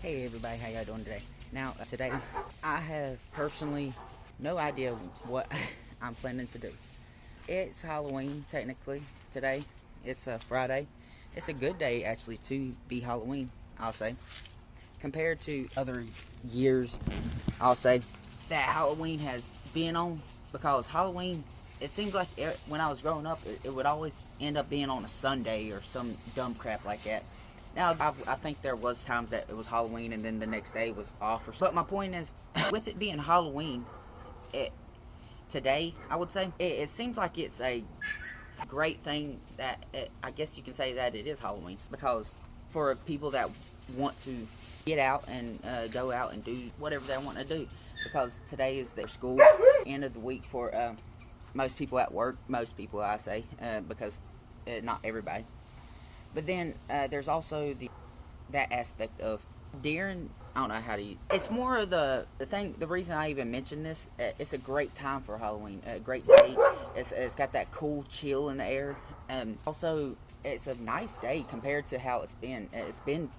Hey everybody, how y'all doing today? Now, today, I have personally no idea what I'm planning to do. It's Halloween, technically, today. It's a Friday. It's a good day, actually, to be Halloween, I'll say. Compared to other years, I'll say that Halloween has been on, because Halloween, it seems like when I was growing up, it would always end up being on a Sunday or some dumb crap like that. Now, I think there was times that it was Halloween and then the next day was off. But my point is, with it being Halloween, today, I would say, it seems like it's a great thing that, I guess you can say that it is Halloween. Because for people that want to get out and go out and do whatever they want to do. Because today is their school, end of the week for most people at work. Most people, I say, because not everybody. But then there's also that aspect of during, I don't know how to use it's more of the reason I even mention this, it's a great time for Halloween, a great day. It's got that cool chill in the air, and also it's a nice day compared to how it's been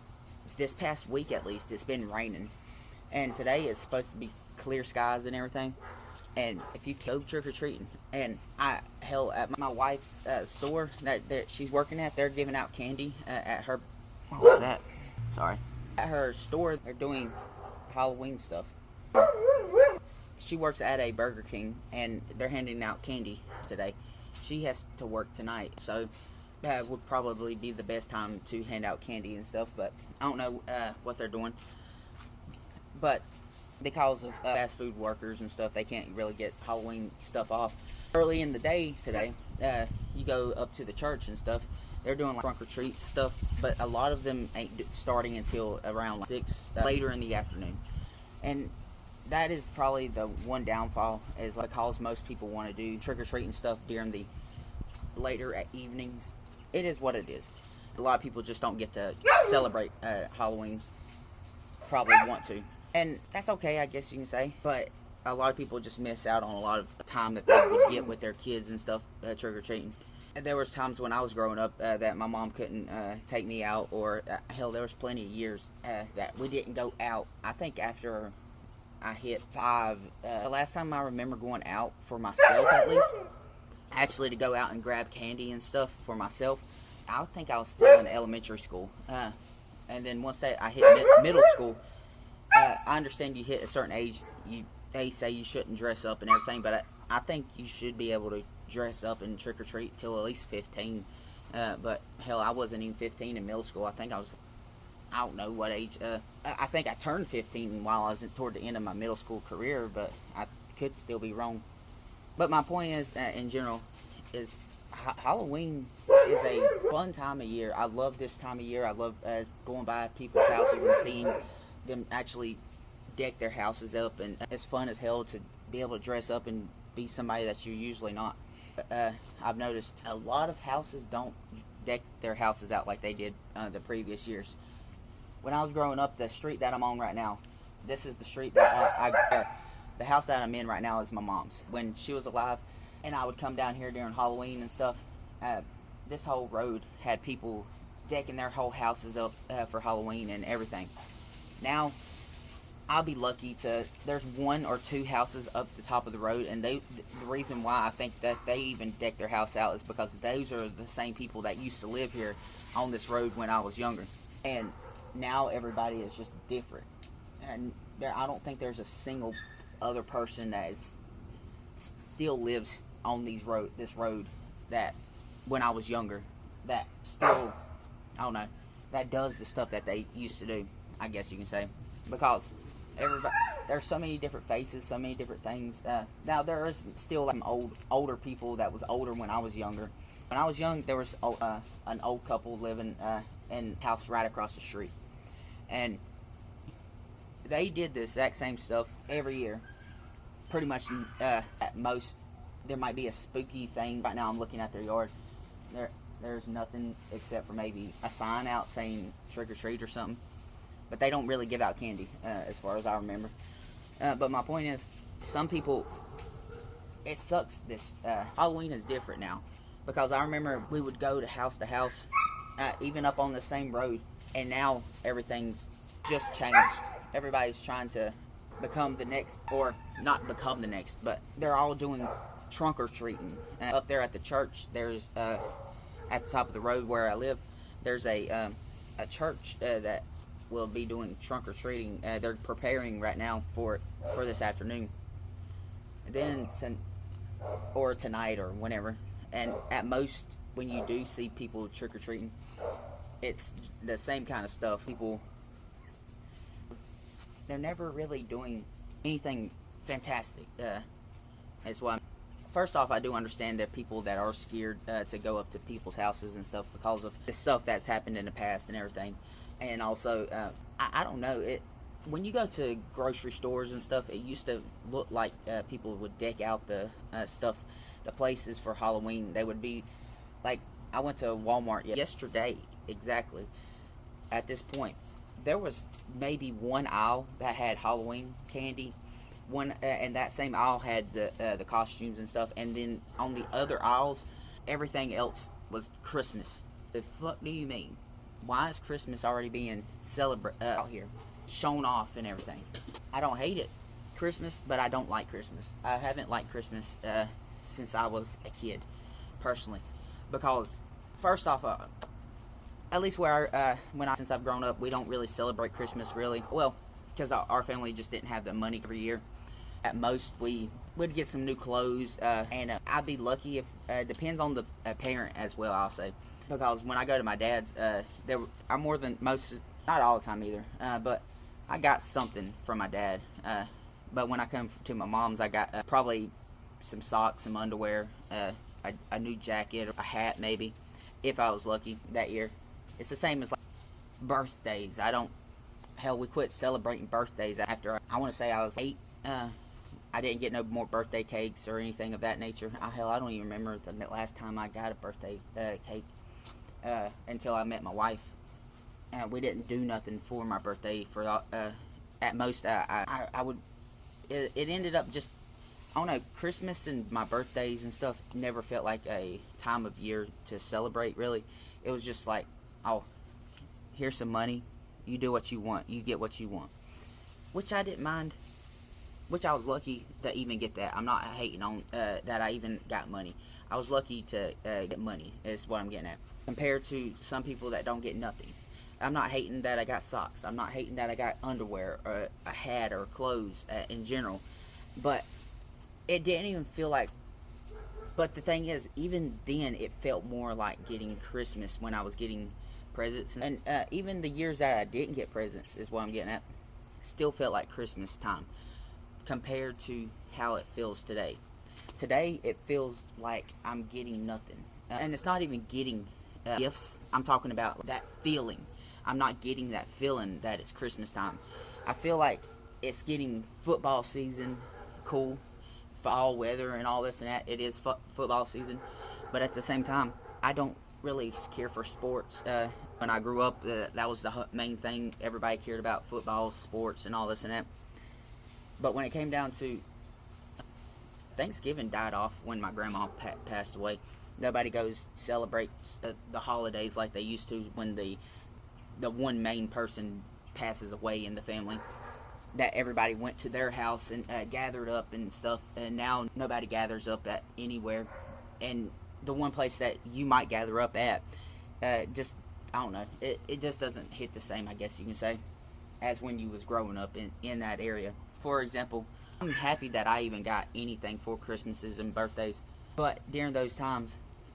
this past week. At least it's been raining, and today is supposed to be clear skies and everything. And if you go trick-or-treating, and at my wife's store that she's working at, they're giving out candy at her, what was that? Sorry. At her store, they're doing Halloween stuff. She works at a Burger King, and they're handing out candy today. She has to work tonight, so that would probably be the best time to hand out candy and stuff, but I don't know what they're doing. But because of fast food workers and stuff, they can't really get Halloween stuff off. Early in the day today, you go up to the church and stuff, they're doing like trunk or treat stuff, but a lot of them ain't starting until around 6 later in the afternoon. And that is probably the one downfall, is because most people want to do trick-or-treating stuff during the later evenings. It is what it is. A lot of people just don't get to celebrate Halloween, probably want to. And that's okay, I guess you can say, but a lot of people just miss out on a lot of time that they would get with their kids and stuff, trick-or-treating. There was times when I was growing up that my mom couldn't take me out, or hell, there was plenty of years that we didn't go out. I think after I hit 5, the last time I remember going out for myself, at least, actually to go out and grab candy and stuff for myself, I think I was still in elementary school. And then once I hit middle school, I understand you hit a certain age, they say you shouldn't dress up and everything, but I think you should be able to dress up and trick-or-treat till at least 15. But hell, I wasn't even 15 in middle school. I think I was, I don't know what age. I think I turned 15 while I was toward the end of my middle school career, but I could still be wrong. But my point is, in general, is Halloween is a fun time of year. I love this time of year. I love going by people's houses and seeing them actually deck their houses up, and it's fun as hell to be able to dress up and be somebody that you're usually not. I've noticed a lot of houses don't deck their houses out like they did the previous years. When I was growing up, the street that I'm on right now, this is the street that the house that I'm in right now is my mom's. When she was alive, and I would come down here during Halloween and stuff, this whole road had people decking their whole houses up for Halloween and everything. Now, I'll be lucky there's 1 or 2 houses up the top of the road, and the reason why I think that they even deck their house out is because those are the same people that used to live here on this road when I was younger. And now everybody is just different. And I don't think there's a single other person that still lives on this road that when I was younger, that still, I don't know, that does the stuff that they used to do, I guess you can say. Because there's so many different faces, so many different things. Now there is still like older people that was older when I was younger. When I was young, there was an old couple living in a house right across the street, and they did the exact same stuff every year. Pretty much, at most, there might be a spooky thing. Right now, I'm looking at their yard. There's nothing except for maybe a sign out saying trick or treat or something. But they don't really give out candy, as far as I remember. But my point is, some people, it sucks. Halloween is different now. Because I remember we would go to house, even up on the same road. And now everything's just changed. Everybody's trying to become the next, or not become the next, but they're all doing trunk or treating. Up there at the church, there's at the top of the road where I live, there's a church that will be doing trunk or treating. They're preparing right now for this afternoon. Then or tonight or whenever. And at most, when you do see people trick or treating, it's the same kind of stuff. People, they're never really doing anything fantastic. That's why. First off, I do understand that people that are scared to go up to people's houses and stuff because of the stuff that's happened in the past and everything. And also, I don't know, when you go to grocery stores and stuff, it used to look like people would deck out the stuff, the places for Halloween. They would be like, I went to Walmart yesterday, exactly. At this point, there was maybe one aisle that had Halloween candy. And that same aisle had the costumes and stuff, and then on the other aisles, everything else was Christmas. The fuck do you mean? Why is Christmas already being celebrated out here, shown off and everything? I don't hate it, Christmas, but I don't like Christmas. I haven't liked Christmas since I was a kid, personally, because first off, at least since I've grown up, we don't really celebrate Christmas really. Well, because our family just didn't have the money every year. At most, we would get some new clothes, and I'd be lucky if, depends on the parent as well, I'll say. Because when I go to my dad's, I'm more than most, not all the time either, but I got something from my dad. But when I come to my mom's, I got probably some socks, some underwear, a new jacket, a hat maybe, if I was lucky that year. It's the same as like birthdays. Hell, we quit celebrating birthdays after, I want to say I was 8. I didn't get no more birthday cakes or anything of that nature. Hell, I don't even remember the last time I got a birthday cake until I met my wife. We didn't do nothing for my birthday. At most, I would. It ended up just, I don't know, Christmas and my birthdays and stuff never felt like a time of year to celebrate, really. It was just like, oh, here's some money. You do what you want. You get what you want. Which I didn't mind. Which I was lucky to even get that. I'm not hating on that I even got money. I was lucky to get money, is what I'm getting at. Compared to some people that don't get nothing. I'm not hating that I got socks. I'm not hating that I got underwear or a hat or clothes in general. But it didn't even feel like... But the thing is, even then, it felt more like getting Christmas when I was getting presents. And even the years that I didn't get presents, is what I'm getting at, still felt like Christmas time compared to how it feels today. Today, it feels like I'm getting nothing. And it's not even getting gifts. I'm talking about that feeling. I'm not getting that feeling that it's Christmas time. I feel like it's getting football season, cool, fall weather and all this and that. It is football season. But at the same time, I don't really care for sports. When I grew up, that was the main thing everybody cared about, football, sports, and all this and that. But when it came down to Thanksgiving, died off when my grandma passed away. Nobody goes celebrates the holidays like they used to when the one main person passes away in the family. That everybody went to their house and gathered up and stuff. And now nobody gathers up at anywhere. And the one place that you might gather up at, just, I don't know, it just doesn't hit the same, I guess you can say, as when you was growing up in that area. For example, I'm happy that I even got anything for Christmases and birthdays, but during those times,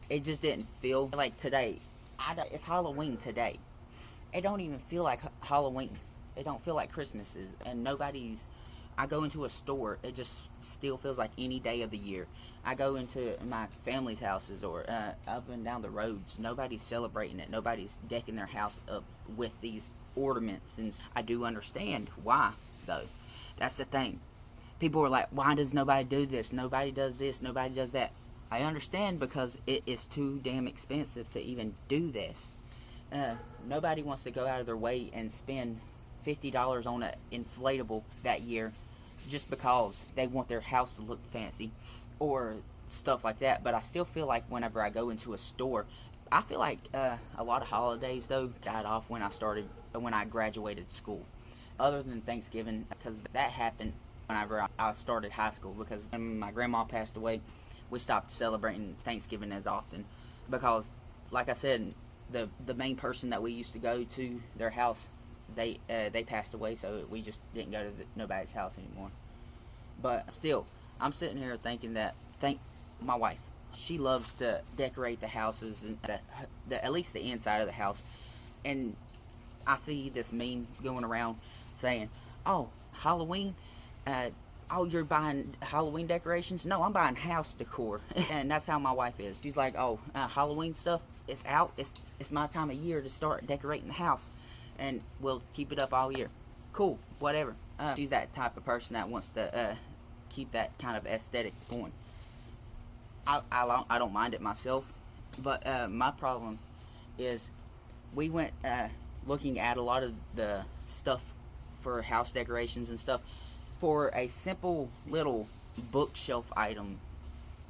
it just didn't feel like today. It's Halloween today. It don't even feel like Halloween. It don't feel like Christmas is, and I go into a store, it just still feels like any day of the year. I go into my family's houses or up and down the roads, nobody's celebrating it. Nobody's decking their house up with these ornaments, and I do understand why, though. That's the thing. People are like, why does nobody do this? Nobody does this, nobody does that. I understand, because it is too damn expensive to even do this. Nobody wants to go out of their way and spend $50 on an inflatable that year just because they want their house to look fancy or stuff like that. But I still feel like whenever I go into a store, I feel like a lot of holidays though died off when I graduated school. other than Thanksgiving, because that happened whenever I started high school, because when my grandma passed away, we stopped celebrating Thanksgiving as often, because like I said, the main person that we used to go to their house, they passed away, so we just didn't go to nobody's house anymore. But still, I'm sitting here thinking that, thank my wife, she loves to decorate the houses and at least the inside of the house. And I see this meme going around saying, "Oh, Halloween, oh, you're buying Halloween decorations? No, I'm buying house decor." And that's how my wife is. She's like, "Oh, Halloween stuff, it's out. It's my time of year to start decorating the house, and we'll keep it up all year." Cool, whatever. She's that type of person that wants to keep that kind of aesthetic going. I don't mind it myself, but my problem is we went looking at a lot of the stuff for house decorations and stuff. For a simple little bookshelf item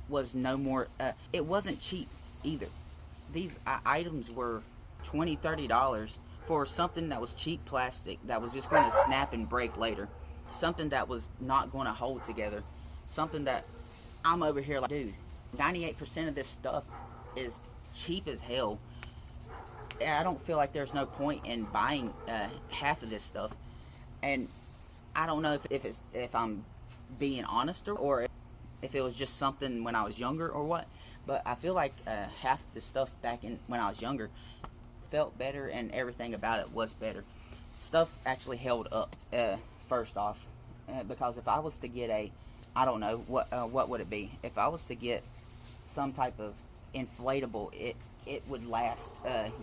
was no more, it wasn't cheap either. These items were $20-$30 for something that was cheap plastic that was just going to snap and break later, something that was not going to hold together, something that I'm over here like, dude, 98% of this stuff is cheap as hell. I don't feel like there's no point in buying half of this stuff. And I don't know if I'm being honest or if it was just something when I was younger or what. But I feel like half the stuff back when I was younger felt better, and everything about it was better. Stuff actually held up, first off, because if I was to get I don't know, what would it be? If I was to get some type of inflatable, it would last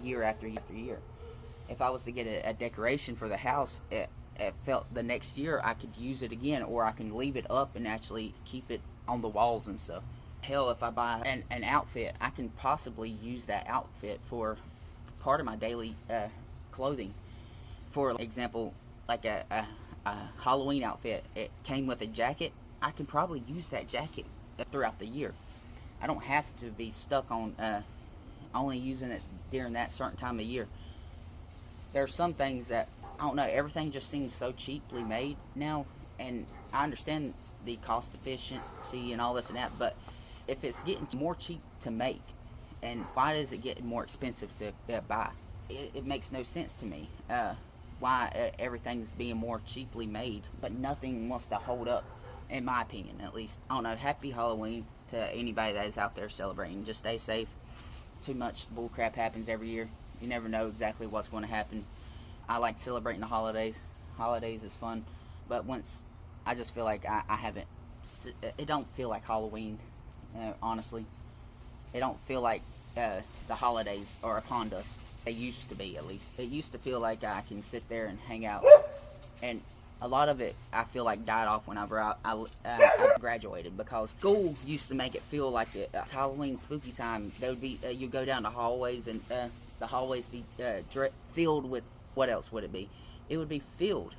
year after year. If I was to get a decoration for the house, it felt the next year I could use it again, or I can leave it up and actually keep it on the walls and stuff. Hell, if I buy an outfit, I can possibly use that outfit for part of my daily clothing. For example, like a Halloween outfit, it came with a jacket. I can probably use that jacket throughout the year. I don't have to be stuck on only using it during that certain time of year. There are some things that, I don't know, everything just seems so cheaply made now, and I understand the cost efficiency and all this and that, but if it's getting more cheap to make, and why does it get more expensive to buy? It makes no sense to me. Why everything's being more cheaply made, but nothing wants to hold up, in my opinion at least. I don't know, happy Halloween to anybody that is out there celebrating. Just stay safe. Too much bullcrap happens every year. You never know exactly what's going to happen. I like celebrating the holidays. Holidays is fun, but once I just feel like I haven't, it don't feel like Halloween, honestly. It don't feel like the holidays are upon us. They used to be, at least. It used to feel like I can sit there and hang out, and a lot of it I feel like died off whenever I graduated, because school used to make it feel like it's Halloween spooky time. There would be you go down the hallways, and the hallways be filled with, what else would it be? It would be filled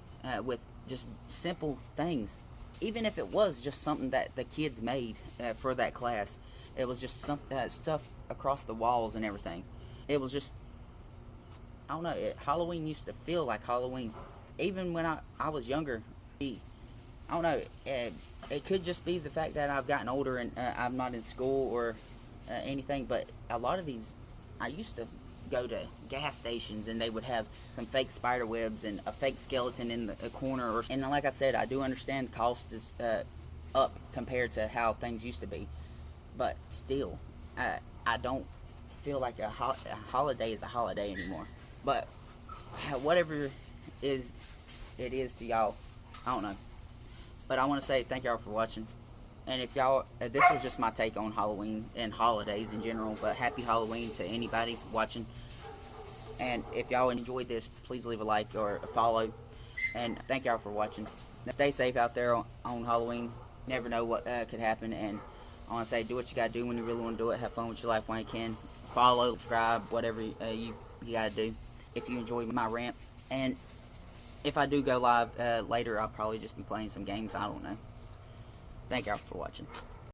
with just simple things. Even if it was just something that the kids made for that class, it was just some stuff across the walls and everything. It was just, I don't know, Halloween used to feel like Halloween. Even when I was younger, I don't know, it could just be the fact that I've gotten older and I'm not in school or anything, but a lot of these, I used to go to gas stations and they would have some fake spider webs and a fake skeleton in the corner. And like I said, I do understand the cost is up compared to how things used to be, but still, I don't feel like a holiday is a holiday anymore. But whatever it is to y'all, I don't know. But I want to say thank y'all for watching. And if y'all, this was just my take on Halloween and holidays in general, but happy Halloween to anybody watching. And if y'all enjoyed this, please leave a like or a follow. And thank y'all for watching. Stay safe out there on Halloween. Never know what could happen. And I want to say, do what you got to do when you really want to do it. Have fun with your life when you can. Follow, subscribe, whatever you got to do if you enjoy my rant. And if I do go live later, I'll probably just be playing some games. I don't know. Thank y'all for watching.